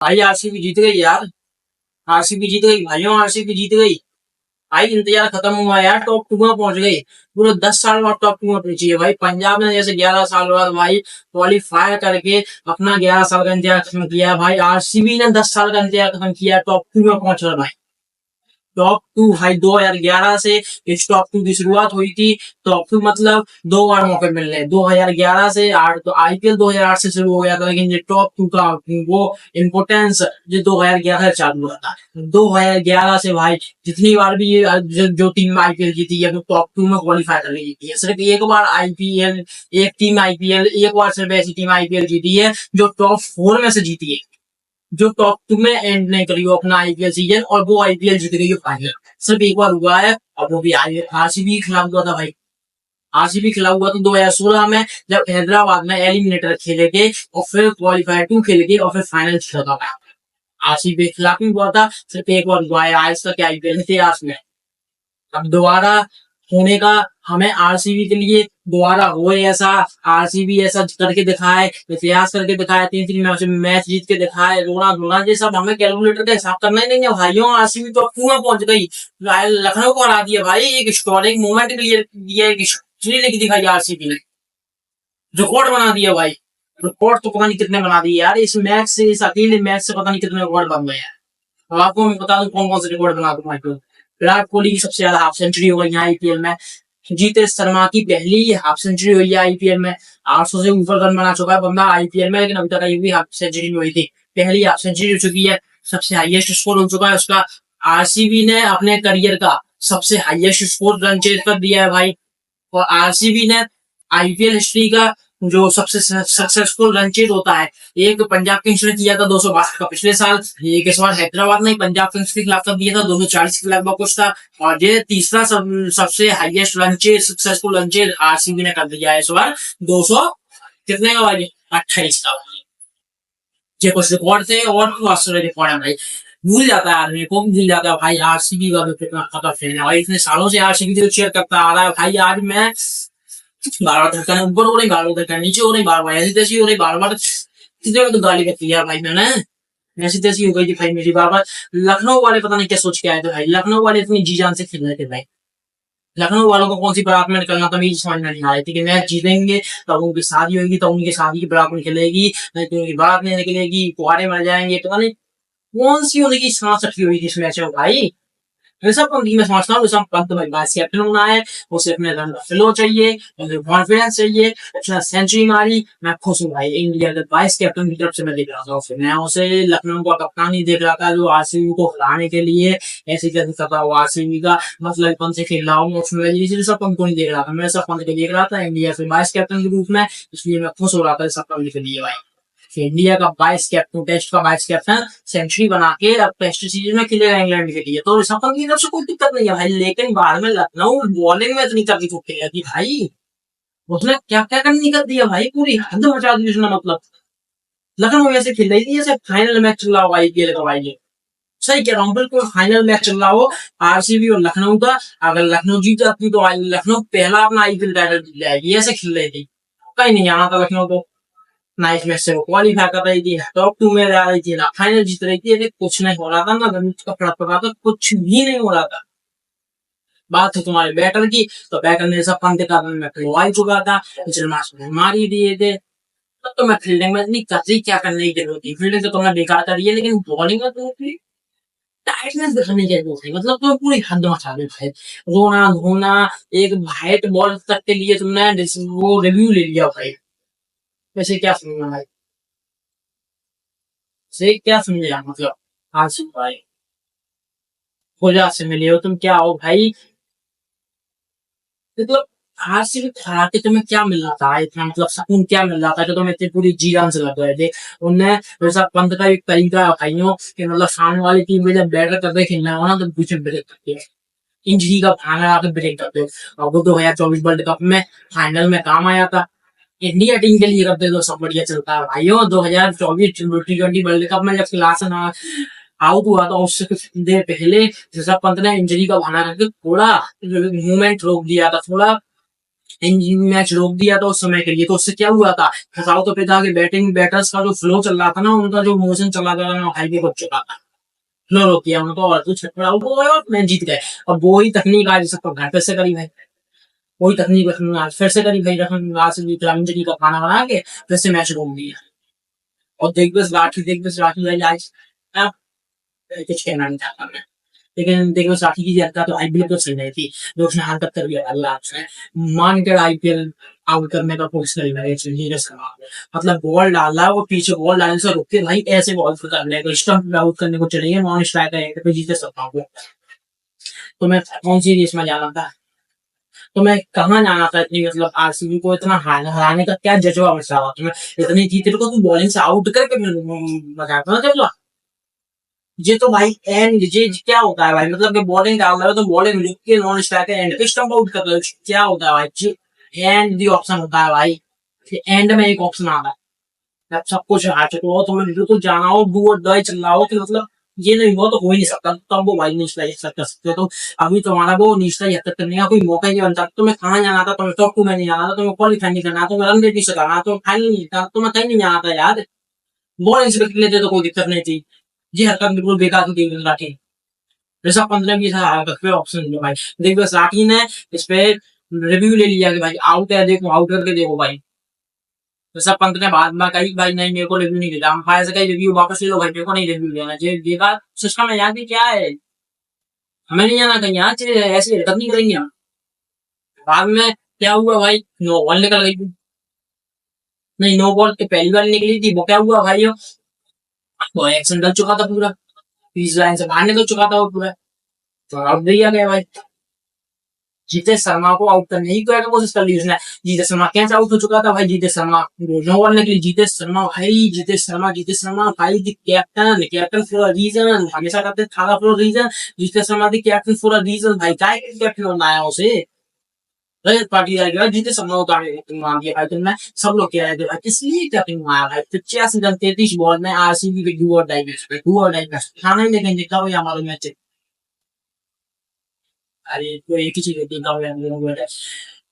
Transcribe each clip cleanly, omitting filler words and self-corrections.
भाई आरसीबी जीत गई यार। आरसीबी जीत गई भाइयों, आरसीबी जीत गई। भाई इंतजार खत्म हुआ यार, टॉप टू में पहुंच गई। पूरे 10 साल बाद टॉप टू में पहुंची है भाई। पंजाब ने जैसे 11 साल बाद भाई क्वालिफाई करके अपना 11 साल का इंतजार खत्म किया है। भाई आरसीबी ने 10 साल का इंतजार खत्म किया, टॉप टू में पहुंच रहा है भाई। टॉप टू भाई 2011 से इस टॉप टू की शुरुआत हुई थी। टॉप टू मतलब 2 बार मौके मिलने हैं। 2011 से 8 तो आईपीएल 2008 से शुरू हो गया था, लेकिन ये टॉप टू का वो इम्पोर्टेंस जो 2011 से चालू हुआ था। 2011 से भाई जितनी बार भी ये जो टीम आईपीएल जीती है वो टॉप टू में क्वालिफाई कर जीती है। सिर्फ एक बार आईपीएल, एक टीम आईपीएल, एक बार सिर्फ ऐसी टीम आईपीएल जीती है जो टॉप 4 में से जीती है, जो टॉप टू में एंड नहीं करी हो अपना आईपीएल सीजन, और वो आईपीएल जीत गई है फाइनल। सिर्फ एक बार हुआ है, और वो भी आरसीबी के खिलाफ हुआ था भाई। आरसीबी के खिलाफ हुआ था 2016 में, जब हैदराबाद में एलिमिनेटर खेले थे और फिर क्वालिफायर 2 खेले थे और फिर फाइनल खेला था। आरसीबी के खिलाफ ही हुआ था, सिर्फ एक बार हुआ है आज तक आईपीएल इतिहास में। अब दोबारा होने का हमें आरसीबी के लिए दोबारा हो ऐसा, आरसीबी ऐसा करके दिखाए, इतिहास करके दिखाए, 3-3 मैच जीत के दिखाए, रोना धोना, ये सब हमें कैलकुलेटर का हिसाब करना ही नहीं है भाइयों। आरसीबी तो पूरा पहुंच गई, लखनऊ को हरा दिया भाई। एक हिस्टोरिक मोमेंट के लिए एक हिस्ट्री लिख दिखाई आरसीबी ने, रिकॉर्ड बना दिया भाई। रिकॉर्ड तो पता नहीं कितने बना दिए यार इस मैच से, इस अकेले मैच से पता नहीं कितने रिकॉर्ड बन गए हैं। अब आपको मैं बता दूं कौन कौन से रिकॉर्ड बना दूं भाई। विराट कोहली की सबसे ज्यादा हाफ सेंचुरी हो गई है आईपीएल में। जीतेश शर्मा की पहली हाफ सेंचुरी हुई है आईपीएल में। 800 से ऊपर रन बना चुका है बंदा आईपीएल में, लेकिन अभी तक भी हाफ सेंचुरी नहीं हुई थी। पहली हाफ सेंचुरी हो चुकी है। सबसे हाईएस्ट स्कोर हो चुका है उसका। आरसीबी ने अपने करियर का सबसे हाईएस्ट स्कोर रन चेज कर दिया है भाई। और आरसीबी ने आईपीएल हिस्ट्री का जो सबसे सक्सेसफुल रन चेज होता है, एक पंजाब किंग्स ने किया था 262 का पिछले साल, एक इस बार हैदराबाद ने पंजाब किंग्स के खिलाफ दिया था 240 के लगभग कुछ था, और ये तीसरा सबसे highest run chase, successful run chase RCB ने कर दिया है इस बार 200 कितने का भाई, 28 का। ये कुछ रिकॉर्ड थे और बहुत सारे रिकॉर्ड है भाई। भूल जाता है आदमी को, भूल जाता है भाई आरसीबी का तो कितना खतरनाक फैन है भाई। इतने सालों से आरसीबी को चेयर करता आ रहा है भाई। आज मैं बार बार धक्का ऊपर हो रही, बार बार धक्का नीचे हो रही, बार बार ऐसी तैसी हो रही, बार बार कितने तो गाली करती है भाई मैंने। ऐसी तैसी हो गई थी भाई मेरी बार बार। लखनऊ वाले पता नहीं क्या सोच के आए थे भाई। लखनऊ वाले इतनी जी जान से खेल रहे थे भाई। लखनऊ वालों को कौन सी बारात में निकलना था मेरी समझ में नहीं आ रही थी कि मैच जीतेंगे तब उनकी शादी होगी, तब उनकी शादी की बारात निकलेगी, नहीं तो उनकी बारात नहीं निकलेगी, कुआरे मर जाएंगे, पता नहीं कौन सी उनकी सांस रखी हुई थी इस मैच में भाई। ऋषभ पंत की मैं समझता हूँ, ऋषभ पंत भाई वाइस कैप्टन होना है, उसे अपने रन का फ्लो चाहिए, उसे कॉन्फिडेंस चाहिए। उसने सेंचुरी मारी, मैं खुश हूँ भाई। इंडिया के वाइस कैप्टन की तरफ से मैं देख रहा था उसे, मैं उसे लखनऊ का कप्तान ही देख रहा था जो आरसीबी को हराने के लिए ऐसे कैसे करता हुआ आरसीबी का मतलब पंत से खेल रहा हूँ उसमें। ऋषभ पंत को नहीं देख रहा था, मैं ऋषभ पंत को देख रहा था इंडिया के वाइस कैप्टन के रूप में, इसलिए मैं खुश हो रहा था ऋषभ पंत के लिए भाई। इंडिया का वाइस कैप्टन, टेस्ट का वाइस कैप्टन सेंचुरी बना के अब टेस्ट सीरीज में खेलेगा इंग्लैंड के लिए, तो ऋषभ पंत की तरफ से कोई दिक्कत नहीं है भाई। लेकिन बाद में लखनऊ बॉलिंग में इतनी तकलीफ उठी थी भाई, उसने क्या क्या करनी कर दिया भाई, पूरी हद मचा दी उसने। मतलब लखनऊ ऐसे खेल रही थी जैसे फाइनल मैच चल रहा हो आईपीएल का भाई। सही कह रहा हूँ, बिल्कुल फाइनल मैच चल रहा हो आरसीबी और लखनऊ का। अगर लखनऊ जीत जाती तो लखनऊ पहला अपना आईपीएल टाइटल जीत जाएगी, ऐसे खेल रही थी। कहीं नहीं आना था लखनऊ को, ना इस मैच से वो क्वालिफाई कर रही थी, टॉप टू में जा रही थी, ना फाइनल जीत रही थी। कुछ नहीं हो रहा था, ना गणित का फर्क पड़ रहा था, कुछ भी नहीं हो रहा था। बात है तुम्हारे बैटर की, तो बैटर ने सब पंत का मैं खुलवा चुका था, पिछले मैच में मार ही दिए थे। तब तो मैं फील्डिंग में इतनी कतरी क्या करने की जरूरत थी, फील्डिंग तो तुमने बेकार करी है, लेकिन बॉलिंग में तो टाइटनेस दिखाने की जरूरत है। मतलब तुम पूरी हद मचा दे भाई, रोना धोना, एक वाइट बॉल तक के लिए तुमने वो रिव्यू ले लिया भाई। वैसे क्या समझना भाई, से क्या समझा मतलब। आज भाई खोजा से मिले हो तुम, क्या हो भाई। मतलब आरसीबी हरा के तुम्हें क्या मिल रहा था इतना, मतलब सुकून क्या मिल रहा था जो तुम्हें इतनी पूरी जी जान से लग रहे थे। उनने ऋषभ पंत का एक तरीका है भाइयों कि मतलब सामने वाली टीम में जब बैटर करते खेलना हो ना तो पीछे ब्रेक करते हैं, इंजरी का बहाना आकर ब्रेक करते। और वो 2024 वर्ल्ड कप में फाइनल में काम आया था। इंडिया टीम के लिए करते तो सब बढ़िया चलता है भाइयों। 2024 T20 वर्ल्ड कप में जब क्लासन आउट हुआ तो उससे कुछ देर पहले ऋषभ पंत ने इंजरी का बहाना करके थोड़ा मूवमेंट रोक दिया था, थोड़ा मैच रोक दिया था उस समय के लिए, तो उससे क्या हुआ था, साउथ अफ्रीका के बैटर्स का जो फ्लो चल रहा था ना, उनका जो मोशन चल रहा था ना, हाईवे हो चुका था, फ्लो रोक दिया उनको और तो छक्का आउट हो गए और मैच जीत गए। और वो ही तकनीक आज सबको घर पे से करी भाई, वही तकनीक आज फिर से करी भाई, आज से रमजनी का खाना बना के फिर से मैच रोक दिया। और देख बस राठी भाई आज कुछ कहना नहीं चाहता मैं, लेकिन देखो साथी की हरकत तो आईपीएल तो सही नहीं थी, जो उसने हरकत कर दिया अल्लाह उसने मान कर आईपीएल आउट करने का कोशिश करी भाई, मतलब बॉल डाला वो पीछे बॉल डालने से रुक के भाई ऐसे बॉल करने को स्टंप आउट करने को चले गए, नॉन स्ट्राइकर पे जीते सकता हूँ। तो मैं कौन सी रेस में जाना था, तो मैं कहाँ जाना था, इतनी मतलब आरसीबी को इतना हराने का क्या जज्बा बचा हुआ तुम्हें, इतनी जीते को तुम बॉलिंग से आउट करके बताता ना जब ये तो भाई एंड ये क्या होता है भाई, मतलब कि बॉलिंग डाल रहे हो तो बॉलिंग लिख के नॉन स्ट्राइकर एंड पे स्टंप आउट कर रहे हो, क्या होता है भाई जी, एंड दी ऑप्शन होता है भाई, एंड में एक ऑप्शन आता है, जब सब कुछ हार चुके हो तुम्हें बिल्कुल जाना हो डू और डाई चल रहा हो कि मतलब ये नहीं हुआ तो हो ही नहीं सकता, तब वो भाई निचला हिस्सा कर सकते हो। तो अभी तुम्हारा वो निचला हिस्सा करने का कोई मौका ही नहीं बनता, तुम्हें कहाँ जाना था, तुम्हें टॉप 2 में नहीं जाना था, तुम्हें क्वालिफाई नहीं करना था, तुम्हें रन रेट नहीं चलाना, तुम्हें फाइनल नहीं था, तुम्हें कहीं नहीं जाना था यार, बॉलिंग से लेते तो कोई दिक्कत नहीं थी। ये हरकत बिल्कुल बेकार थी टीम राठी, ऋषभ पंत ने भी था हरकत पे ऑप्शन दिया भाई, देख बस राठी ने इस पे रिव्यू ले लिया कि भाई आउट है, देखो आउट करके देखो भाई, ऋषभ पंत ने बाद में कही भाई नहीं मेरे को रिव्यू नहीं देता, अंपायर से कही रिव्यू वापस ले लो भाई, मेरे को नहीं रिव्यू देना, ये बेकार सिस्टम है यहाँ की, क्या है हमें नहीं जाना कहीं यहाँ से, ऐसी हरकत नहीं करेंगे हम। बाद में क्या हुआ भाई, नो बॉल निकल गई थी, नहीं नो बॉल के पहली बार निकली थी, वो क्या हुआ भाई, वो एक्शन डल चुका था पूरा, तीस लाइन से बाहर निकल चुका था वो पूरा, तो आउट दिया गया भाई, जीतेश शर्मा को आउट करने की कोशिश कर ली उसने, जीतेश शर्मा कैसे आउट हो चुका था भाई, जीतेश शर्मा नो बॉल निकली, जीतेश शर्मा भाई the captain for a reason, हमेशा कहते Thala for a reason, Jitesh Sharma the captain for a reason भाई, काय कैप्टन बनाया उसे, रजत पाटीदार के जीतेश शर्मा को मान दिया भाई तुमने, सब लोग कह रहे थे भाई इसलिए कैप्टन बनाया भाई, 85 रन 33 बॉल में आरसीबी के डू और डाई मैच खाना ही लेकिन देखा भाई हमारे मैच, अरे तो एक ही चीज होती है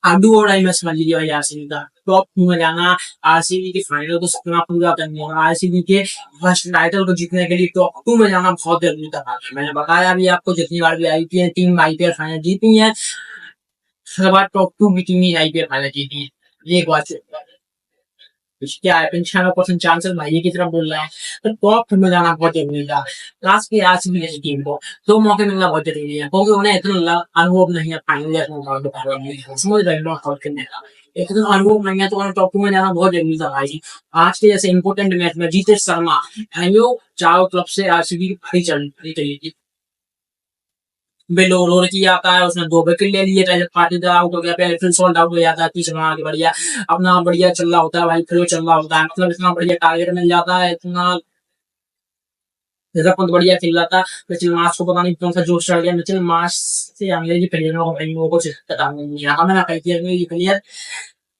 आडू और आई मैच मान लीजिए भाई आरसीबी का टॉप 2 में जाना, आरसीबी के फाइनल को सपना पूरा करने और आरसीबी के फर्स्ट टाइटल को जीतने के लिए टॉप 2 में जाना बहुत जरूरी था। मैंने बताया भी आपको जितनी बार भी आईपीएल टीम आईपीएल फाइनल जीती है, हर बार टॉप 2 की टीम ही आईपीएल फाइनल जीती है, एक बात से क्या है 95% चांसेस भाई की तरफ बोल रहा है, तो टॉप में जाना बहुत जरूरी था। लास्ट की आरसीबी जैसी टीम को 2 मौके मिलना बहुत जरूरी है, क्योंकि उन्हें इतना अनुभव नहीं है फाइनल जैसे समझ रहे हो आउट करने का, इतना अनुभव नहीं है तो उन्हें टॉप 2 में जाना बहुत जरूरी था भाई। आज के जैसे इंपोर्टेंट मैच में जीतेश शर्मा चारों तरफ से आरसीबी की भारी चल रही थी, बेलोर की आता है, उसने 2 विकेट ले लिए, रजत पाटीदार आउट हो गया, फिर सॉल्ट आउट हो जाता है, तीसरा आगे बढ़िया अपना बढ़िया चल रहा होता है भाई, फिर चल रहा होता है, मतलब इतना बढ़िया टारगेट मिल जाता है, इतना बहुत बढ़िया खेल रहा था। मिचेल मार्श को पता नहीं कौन सा जोश चढ़ गया, मिचेल मार्श से अंग्रेजी प्लेयरों को भाई लोगों को पता नहीं है, हमें ना कहती है अंग्रेजी प्लेयर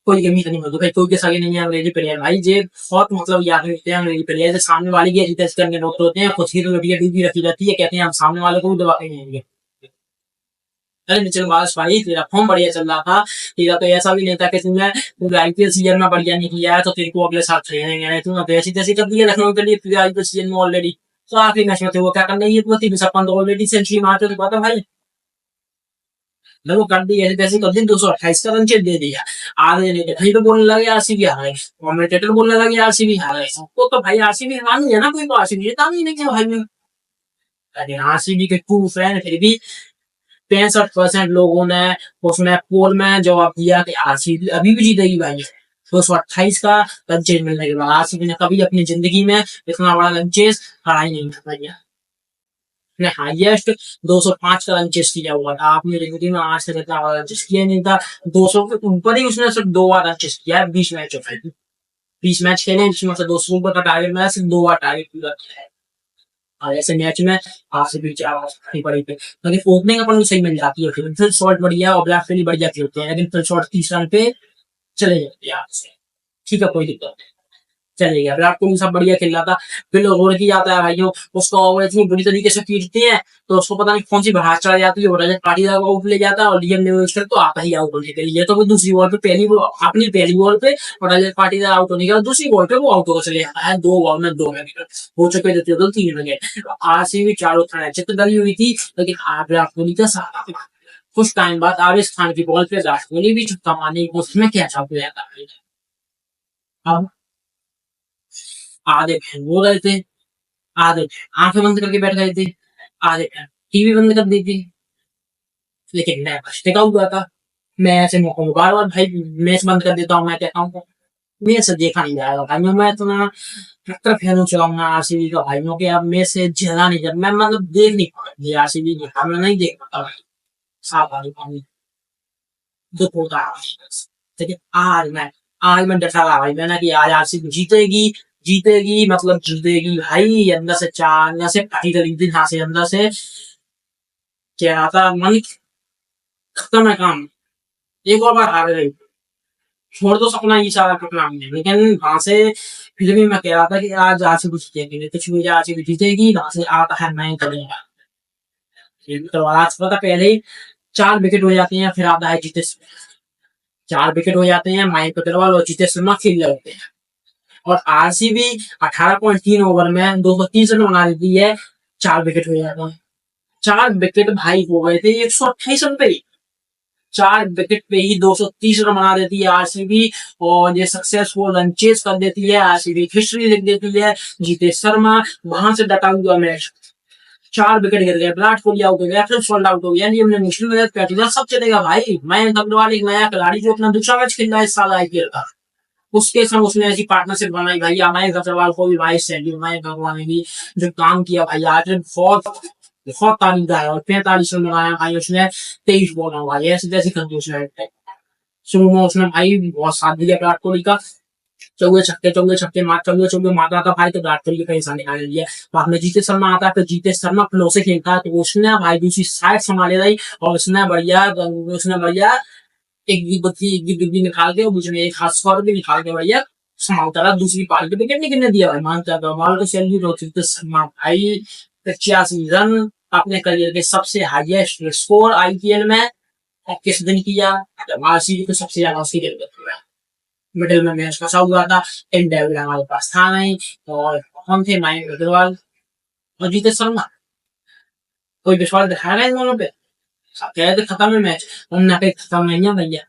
कोई कमी नहीं होती भाई, कोई के सगे नहीं है अंग्रेजी प्लेयर भाई, ये बहुत मतलब याद रखते हैं अंग्रेजी प्लेयर, सामने वाले की टेस्ट करने लोग होते हैं, खुद की तो डूबी रखी रहती है, कहते हैं हम सामने वाले को भी दबा के नहीं, अरे निचल मार्स भाई तेरा फॉर्म बढ़िया चल रहा था, तेरा तो ऐसा भी नहीं था कि तुमने पूरे आईपीएल सीजन में बढ़िया नहीं किया है तो तेरे को अगले साल खेलेंगे नहीं, तुमने तो ऐसी तैसी कर दिया लखनऊ के लिए पूरे आईपीएल सीजन में ऑलरेडी, तो आखिरी मैच में थे वो क्या करना ये तो तीन छप्पन तो ऑलरेडी सेंचुरी मारते तो पता भाई, वो कर दी ऐसे तैसे कर दी 228 का रन चेक दे दिया, आधे ने कहीं तो बोलने लगे आरसीबी हार गई, कमेंटेटर बोलने लगे आरसीबी हार गई, सबको तो भाई आरसीबी हारनी है ना, कोई तो आरसीबी जीता नहीं है भाई, अरे आरसीबी के टू फैन फिर भी 65% लोगों ने उसमें पोल में जवाब दिया कि आरसीबी अभी भी जीतेगी भाई, 228 का रन चेज मिलने के बाद आरसीबी ने कभी अपनी जिंदगी में इतना बड़ा रन चेज हरा ही नहीं था, ने हाईएस्ट 205 का रन चेज किया हुआ था, आपने जिंदगी में आज तक इतना रन चेज किया नहीं था, 200 के ऊपर ही उसने सिर्फ 2 बार रन चेज किया है 20 मैचों में, 20 मैच खेले जिसमें से 200 ऊपर का टारगेट मिला, सिर्फ 2 बार टारगेट पूरा किया है, और ऐसे मैच में आरसीबी नहीं पड़ी पे, लेकिन ओपनिंग अपन को सही मिल जाती है, फिर शॉट बढ़िया और ब्लैक फिर बढ़िया खेलते हैं, लेकिन फिर शॉट 30 रन पे चले जाते हैं आपसे, ठीक है कोई दिक्कत नहीं। चले गया। विराट कोहली सब बढ़िया खेल रहा था, फिर ओवर की जाता है भाइयों, उसको ओवर इतनी बुरी तरीके से पीटते हैं तो उसको पता नहीं कौन सी भड़ास चढ़ जाती है, रजत पाटीदार को आउट ले जाता है और लियम लिविंगस्टन तो आता ही आउट होने के लिए। तो वो दूसरी बॉल पे अपनी पहली बॉल पे और रजत पाटीदार आउट होने के बाद दूसरी बॉल पे वो आउट होकर चले जाता है। 2 बॉल में 2 विकेट हो चुके थे, तो 3 विकेट। आरसीबी चारों तरह चित्तदली हुई थी, लेकिन विराट कोहली का साथ कुछ टाइम बाद आवेश खान की बॉल पे विराट कोहली भी छक्का मारने की कोशिश में कैच आउट हो जाता है। अब आधे फैन हो गए थे, आधे आंखें बंद करके बैठ गए थे, आधे टीवी बंद कर दी थी, लेकिन मैं बस टिका हुआ था। मैं ऐसे मौकों में बार बार भाई मैच बंद कर देता हूँ, मैं कहता हूँ मैच से देखा नहीं जाएगा भाई, मैं इतना ट्रैक्टर फैन चलाऊंगा आरसीबी का भाई, कि अब मैच से झेला नहीं, जब मैं मतलब देख नहीं पाऊंगा आरसीबी की, मैं नहीं देख पाता भाई, साफ पानी दुख होता है। ठीक है, आज मैं डटा रहा भाई, मैंने कि आज आरसीबी जीतेगी, जीतेगी मतलब जीतेगी भाई, अंदर से चार, अंदर से पार्टी करी थी, यहाँ से अंदर से क्या आता मन, खत्म है काम, एक और बार हार गई, छोड़ दो सपना ये सारा टूटना हमने, लेकिन वहां से फिर भी मैं कह रहा था कि आज आरसीबी जीतेगी, कुछ भी आरसीबी जीतेगी, वहां से आता है मैं करूंगा। तो आज पता पहले ही 4 विकेट हो जाते हैं, फिर आता है जीतेश, 4 विकेट हो जाते हैं, मयंक अग्रवाल और जीतेश शर्मा खेल रहे होते हैं, और आरसीबी 18.3 ओवर में 230 रन बना देती है, 4 विकेट हो जाते हैं। 4 विकेट भाई हो गए थे 128 रन पे, 4 विकेट पे ही 230 रन बना देती है आरसीबी, और ये सक्सेसफुल रन चेस कर देती है आरसीबी, हिस्ट्री लिख देती है। जीतेश शर्मा वहां से डटा हुआ मैच, 4 विकेट गिर गए, विराट कोहली आउट हो गया, फिर सोल्ड आउट हो गया, हमने मुश्किल में पैटिला सब चलेगा भाई। मयंक अग्रवाल एक नया खिलाड़ी जो अपना दूसरा मैच खेल रहा है इस साल आईपीएल का, उसके संग उसने ऐसी पार्टनरशिप बनाई भाई, मयंक अग्रवाल को भी भाई सैल्यूट, मयंक अग्रवाल ने भी जो काम किया भाई आज बहुत बहुत तारीफदार है, और 45 रन बनाया भाई उसने 23 बॉल में भाई, ऐसे जैसे कंजूस है शुरू में उसने भाई बहुत साथ दिया विराट कोहली का, चौके छक्के मारता था भाई, तो विराट कोहली की परेशानी आ रही है। बाद में जीतेश शर्मा आता है, तो जीतेश शर्मा फ्लो से खेलता है, तो उसने भाई दूसरी साइड संभाले रही, और उसने बढ़िया एक गिद्दी निकाल के, और बीच में एक हाथ स्कोर भी निकाल के भैया संभालता रहा, दूसरी पारी पे विकेट नहीं गिरने दिया भाई, मानता है बॉल को सैल्यूट हो, जीतेश शर्मा भाई 85 रन अपने करियर के सबसे हाईएस्ट स्कोर आईपीएल में, और किस दिन किया, आरसीबी को सबसे ज्यादा उसकी जरूरत हुआ, मिडिल में मैच फंसा हुआ था, एंड हमारे पास था नहीं, और हम थे मयंक अग्रवाल और जीतेश शर्मा, कोई विश्वास दिखाया नहीं इन दोनों पे, कह थे खत्म है मैच, उन्होंने कहा खत्म नहीं है भैया,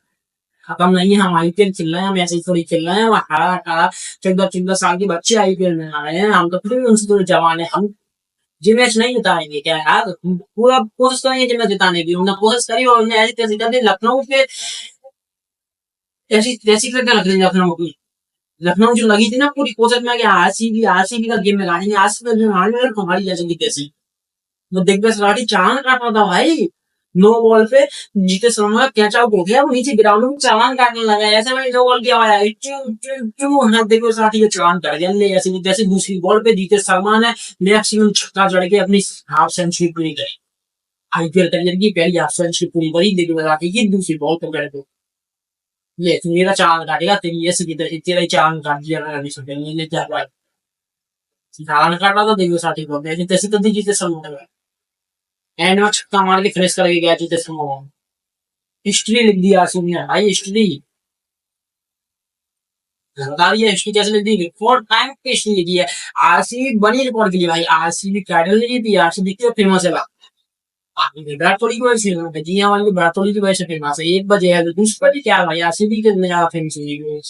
खत्म नहीं है, हम आईपीएल खेल रहे हैं, हम ऐसे ही थोड़ी खेल रहे हैं, 18-18 14-14 साल के बच्चे आईपीएल में आ रहे हैं, हम तो फिर भी उनसे थोड़ी जवान है, हम ये मैच नहीं जिताएंगे क्या यार, पूरा कोशिश करेंगे कि मैच जिताने की, उन्होंने कोशिश करी और उन्हें ऐसी तैसी कर दी, लखनऊ के ऐसी तैसी करके रख दी लखनऊ की, लखनऊ जो लगी थी ना पूरी कोशिश में कि आरसीबी का गेम में गाड़ेंगे, आरसीबी का गेम हारेंगे, हमारी जैसे कैसी, वो दिग्गज राठी चांद काट रहा था भाई, नो बॉल पे जीतेश शर्मा का कैच आउट हो गया, वो नीचे ग्राउंड में चालान काटने लगा, ऐसे में नो बॉल की आवाज आई, दिग्गज राठी का चालान काट दिया, ले ऐसे जैसे दूसरी बॉल पे जीतेश शर्मा ने मैक्सिमम छक्का जड़ के अपनी हाफ सेंचुरी पूरी करी, आईपीएल करियर की पहली हाफ सेंचुरी पूरी करी दिग्गज राठी की, दूसरी बॉल पे गए थे, ले मेरा चालान काटेगा, तेरी ऐसे की तेरा ही चालान काट दिया, मैं अभी सोचा ले जा भाई, चालान काट रहा था दिग्गज राठी को, ऐसे तैसे तो जीतेश शर्मा ने एंड में छक्का मार के फिनिश करके गया जीतेश शर्मा, हिस्ट्री लिख दी आरसीबी ने भाई, हिस्ट्री बता दिया, हिस्ट्री कैसे लिख दी, रिकॉर्ड टाइम पे हिस्ट्री लिखी है, आरसीबी बनी रिकॉर्ड के लिए भाई, आरसीबी टाइटल नहीं जीती, आरसीबी क्यों फेमस है विराट कोहली की वजह से, जी हाँ वाली विराट कोहली की वजह से फेमस है, एक बजे है दूसरी बजे क्या भाई, आरसीबी के ज्यादा फेमस है,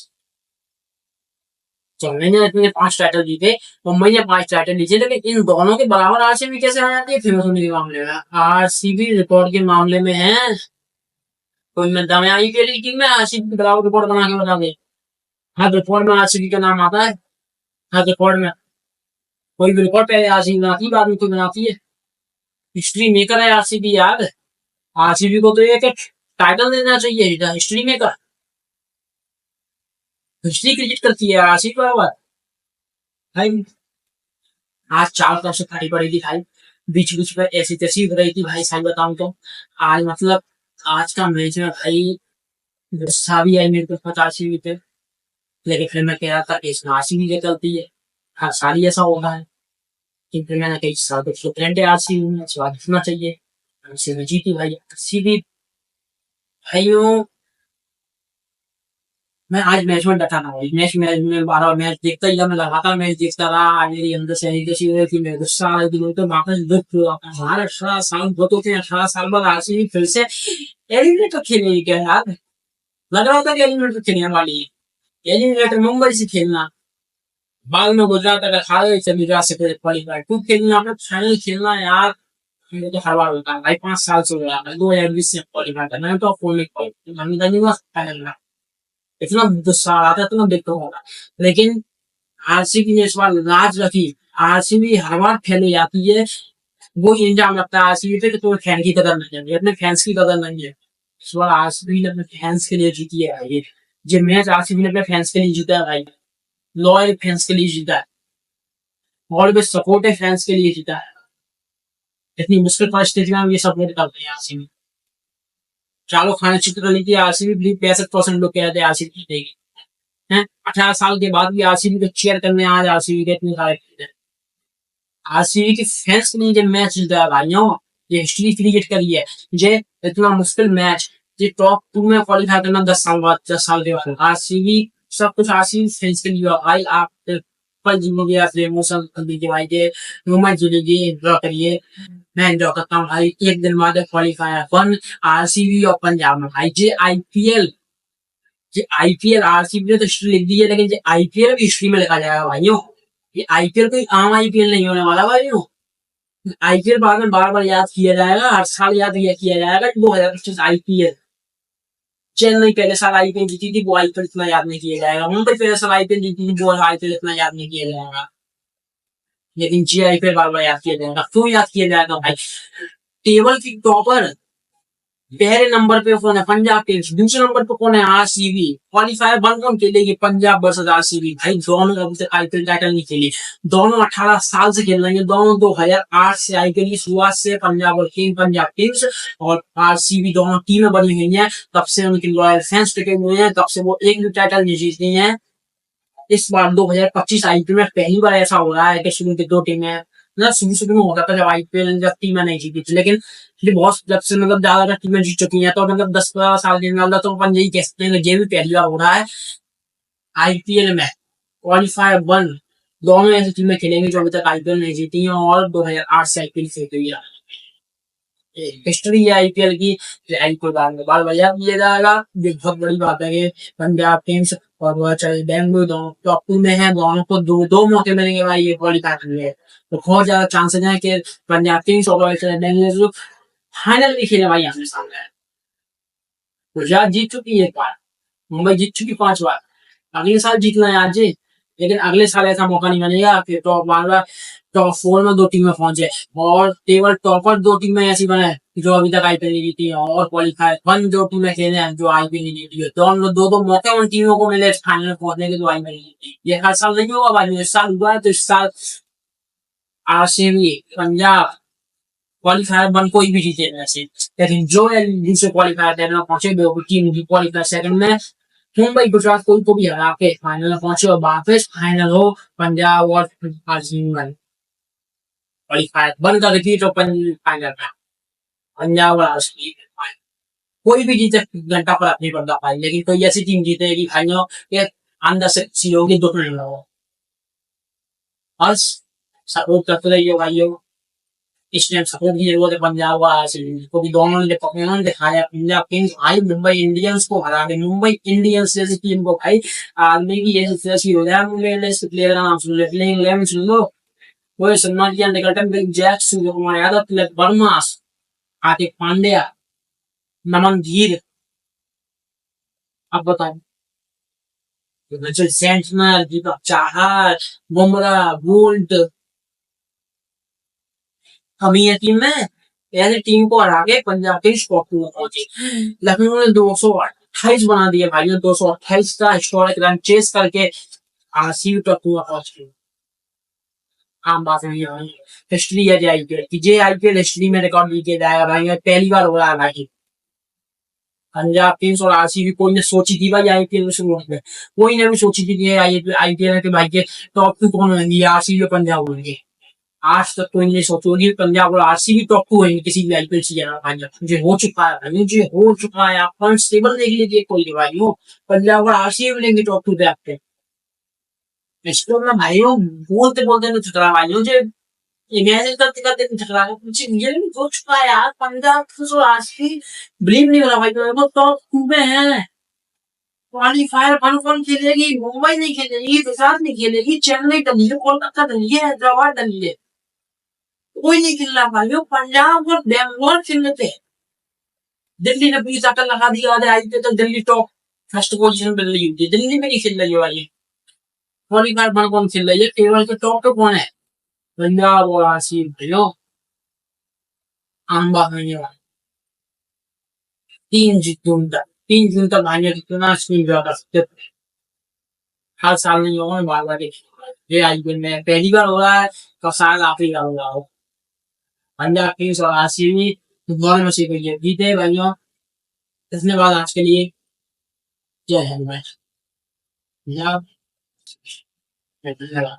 चेन्नई ने अपने 5 टाइटल जीते, मुंबई ने 5 टाइटल जीते, लेकिन इन दोनों के बराबर आरसीबी कैसे आ जाती है फेमस होने के मामले में, आरसीबी रिकॉर्ड के मामले में है, कोई मैं दम आई के लिए में आरसीबी के बराबर रिकॉर्ड बना के बता दे, हर रिकॉर्ड में आरसीबी का नाम आता है, हर रिकॉर्ड में कोई भी रिकॉर्ड पहले आरसीबी बनाती है, बाद में कोई बनाती है, हिस्ट्री मेकर है आरसीबी यार, आरसीबी को तो एक टाइटल देना चाहिए, हिस्ट्री मेकर, हिस्ट्री क्रिएट करती है आरसीबी बराबर भाई, आज चारों तरफ से फटी पड़ी थी भाई, बीच बीच में ऐसी तैसी हो रही थी भाई, सही बताऊं तो आज मतलब आज का मैच में भाई गुस्सा भी आई मेरे को 85 पे, लेकिन फिर मैं कह रहा था कि इसमें आरसीबी निकलती है, हर साल ही ऐसा होता है। लेकिन फिर मैंने कहा इस साल तो ट्रेंड है आरसीबी में, इस बार जीतना चाहिए। आरसीबी जीती भाई। आरसीबी भाइयों, मैं आज मैच में डटा था भाई। मैच मैच में 12 मैच देखता ही था, मैं लगातार मैच देखता रहा। आज मेरी अंदर से ऐसी कैसी हो रही थी, मैं गुस्सा आ रही थी, मुझे तो वापस दुख हुआ। हमारे 18 साल बहुत होते हैं, 18 साल बाद आरसीबी फिर से एलिमिनेटर खेलेगी क्या यार। लग रहा था कि एलिमिनेटर खेलने वाली है, एलिमिनेटर मुंबई से खेलना, बाद में गुजरात अगर हार गई तो गुजरात से फिर क्वालिफाई टू खेलना, अपने फाइनल खेलना यार। मुझे तो हर बार होता है भाई, 5 साल से हो रहा है, 2020 से क्वालिफाई करना है तो फोन में फाइनल में इतना गुस्सा आ रहा था, इतना बेकार हो रहा। लेकिन आरसीबी ने इस बार लाज रखी। आरसीबी हर बार फेल हो जाती है, वो इंजाम लगता है आरसीबी पे कि तुम्हें फैन की कदर नहीं है, अपने फैंस की कदर नहीं है। इस बार आरसीबी ने अपने फैंस के लिए जीती है भाई। ये मैच आरसीबी ने अपने फैंस के लिए जीता है भाई, लॉयल फैंस के लिए जीता है, ऑलवेज सपोर्टिव फैंस के लिए जीता है। इतनी मुश्किल परिस्थिति में हम ये सपोर्ट करते हैं आरसीबी। चालू खाने चित्र ली थी आरसीबी भी, 65% लोग कहते हैं आरसीबी जीतेगी है। 18 साल के बाद भी आरसीबी को चेयर करने आज आरसीबी के इतने सारे आरसीबी के फैंस ने जो मैच जीता है भाइयों, ये हिस्ट्री क्रिएट करी है। ये इतना मुश्किल मैच, ये टॉप 2 में क्वालिफाई करना 10 साल बाद, 10 साल के बाद आरसीबी, सब कुछ आरसीबी फैंस के लिए भाई। आप कल जीतोगे, आप इमोशन कर दीजिए भाई, ये मोमेंट जीतेगी, एंजॉय करिए। मैं एंजॉय करता हूँ भाई। एक दिन बाद क्वालिफायर 1 आरसीबी और पंजाब में भाई। ये आईपीएल आरसीबी ने तो हिस्ट्री लिख दी है, लेकिन ये आईपीएल भी हिस्ट्री में लिखा जाएगा भाइयों। ये आईपीएल कोई आम आईपीएल नहीं होने वाला भाइयों। आईपीएल बाद में बार बार याद किया जाएगा, हर साल याद किया जाएगा कि 2025 आईपीएल। चेन्नई पहले साल आईपीएल जीती थी, वो आईपीएल इतना याद नहीं किया जाएगा। मुंबई पहले साल आईपीएल जीती थी, वो आईपीएल इतना याद नहीं किया जाएगा। लेकिन जी आईपीएल बार बार याद किया जाएगा। क्यों याद किया जाएगा भाई? टेबल की टॉपर पहले नंबर पे कौन है? पंजाब किंग्स। दूसरे नंबर पे कौन है? आरसीबी। क्वालिफायर 1 कौन खेलेगी? Punjab versus RCB. भाई दोनों अभी तक आईपीएल टाइटल नहीं खेली, दोनों 18 साल से खेल रही है, दोनों 2008 से आईपीएल की शुरुआत से पंजाब किंग्स और आरसीबी दोनों टीमें बनी हुई हैं। तब से उनकी लॉयल फैंस टिके हुए हैं, तब से वो एक भी टाइटल नहीं जीती है। इस बार 2025 आईपीएल में पहली बार ऐसा हो रहा है कि शुरू की 2 टीमें, मतलब शुरू में होता था जब आईपीएल, जब टीमें नहीं जीती थी। लेकिन ये बहुत जब से मतलब ज्यादा टीमें जीत चुकी हैं, तो मतलब 10-12 साल के अंदर तो अपन यही कह सकते हैं कि ये भी पहली बार हो रहा है आईपीएल में क्वालिफायर 1 दोनों ऐसी टीमें खेलेंगी जो अभी तक आईपीएल नहीं जीती हैं और 2008 से आईपीएल खेल रही है। हिस्ट्री है आईपीएल की, आईपीएल बाद में बार बार याद किया जाएगा। ये बहुत बड़ी बात है कि पंजाब किंग्स और वो चल बेंगलुरु दोनों टॉप 2 में है, दोनों को दो दो मौके मिलेंगे भाई ये क्वालिफाई करने के। तो बहुत ज्यादा चांसेस है कि पंजाब किंग्स और बेंगलुरु फाइनल भी खेले भाई आमने सामने। गुजरात जीत चुकी है एक बार, मुंबई जीत चुकी 5 बार, अगले साल जीतना है आज जी। लेकिन अगले साल ऐसा मौका नहीं मिलेगा कि टॉप 4 में 2 टीमें पहुंचे और केवल टॉपर 2 टीमें ऐसी बने जो अभी तक आईपीएल नहीं जीती है, और क्वालिफायर 1 जो टीमें खेले हैं जो आईपीएल नहीं जीती है, दोनों दो दो मौके उन टीमों को मिले फाइनल में पहुंचने के जो आईपीएल नहीं जीती। ये हर साल नहीं होगा भाई, इस साल हुआ है तो इस साल आरसीबी पंजाब क्वालिफायर 1 कोई भी जीते वैसे, लेकिन जो दूसरे क्वालिफायर में पहुंचे टीम की क्वालिफायर 2 में मुंबई गुजरात कोई को भी हरा के फाइनल में पहुंचे और वापस फाइनल हो पंजाब और आरसीबी में क्वालिफायर 1 का रिपीट हो फाइनल में पंजाब और आरसीबी। कोई भी जीते घंटा पर अपनी पड़ता भाई, लेकिन कोई ऐसी टीम जीतेगी फाइनल ये अंदर से अच्छी होगी, दुख नहीं होगा। बस सपोर्ट करते रहिए भाइयों, इस टाइम सपोर्ट की जरूरत है पंजाब और आरसीबी को भी। दोनों ने परफॉर्मेंस दिखाया, पंजाब किंग्स भाई मुंबई इंडियंस को हरा के, मुंबई इंडियंस जैसी टीम को भाई आदमी की जैसी हो जाए। मुंबई इंडियंस के प्लेयर का नाम सुन ले, प्लेइंग 11 सुन लो, वो सलमान की निकलटन, बिग जैक, सूर्य कुमार यादव, तिलक वर्मा, हार्दिक पांड्या, नमन धीर। अब बताओ, सेंटनर, दीपक चाहर, बुमराह, बोल्ट, कमी है टीम में। ऐसी टीम को हरा के पंजाब किंग्स टॉप 2 में पहुंची। लखनऊ ने 228 बना दिया भाई, 228 का हिस्टोरिक रन चेस करके आरसीबी टॉप 2 में पहुंच गई। आम बात नहीं है, हिस्ट्री है आईपीएल की, जे आईपीएल हिस्ट्री में रिकॉर्ड लिखे जाएगा भाई, पहली बार हो रहा है भाई। पंजाब किंग्स और आरसीबी कोई ने सोची थी भाई आईपीएल में शुरू में, कोई ने भी सोची थी कि आईपीएल के भाई के टॉप टू कौन होंगे, आरसीबी और पंजाब होंगे। आज तक कोई नहीं सोचोगी पंजाब और आरसीबी टॉप टू होंगे किसी भी आईपीएल सीजन में भाई। मुझे हो चुका है भाई, मुझे हो चुका है। आप पॉइंट्स टेबल देख लीजिए कोई नहीं भाई हो, पंजाब और आरसीबी मिलेंगे टॉप टू पे आपके। इसको मैं भाइयों बोलते बोलते नहीं थक रहा भाइयों, मुझे इमेजिन करते करते नहीं थक रहा, मुझे रियल में हो चुका है यार। पंजाब किंग्स और आरसीबी बिलीव नहीं हो रहा भाई, तो टॉप टू में है। क्वालीफायर कौन कौन खेलेगी, मुंबई नहीं खेलेगी, गुजरात नहीं खेलेगी, चेन्नई डली है, कोलकाता डली है, हैदराबाद डली है, कोई नहीं खेल रहा भाइयों। पंजाब और बैंगलोर खेल लेते हैं। दिल्ली ने 20 आकर लगा दिया आई पे, तो दिल्ली टॉप फर्स्ट पोजीशन पे रही होती है, दिल्ली में नहीं खेल रही है भाई। क्वालीफायर कौन कौन खेल रही है, टेबल के टॉप पे कौन है, पंजाब और आरसीबी भाइयों। आम बात नहीं है भाई। 3 जून तक, 3 जून तक भाई कितना स्क्रीन कर सकते, हर साल नहीं होगा, बार बार ये आईपीएल में पहली बार हो रहा है, तो शायद आखिरी बार हो रहा हो। पंजाब किंग्स और आरसीबी दोनों में से कोई है, जीते भाइयों। धन्यवाद आज के लिए, जय हिंद भाई। पंजाब, धन्यवाद।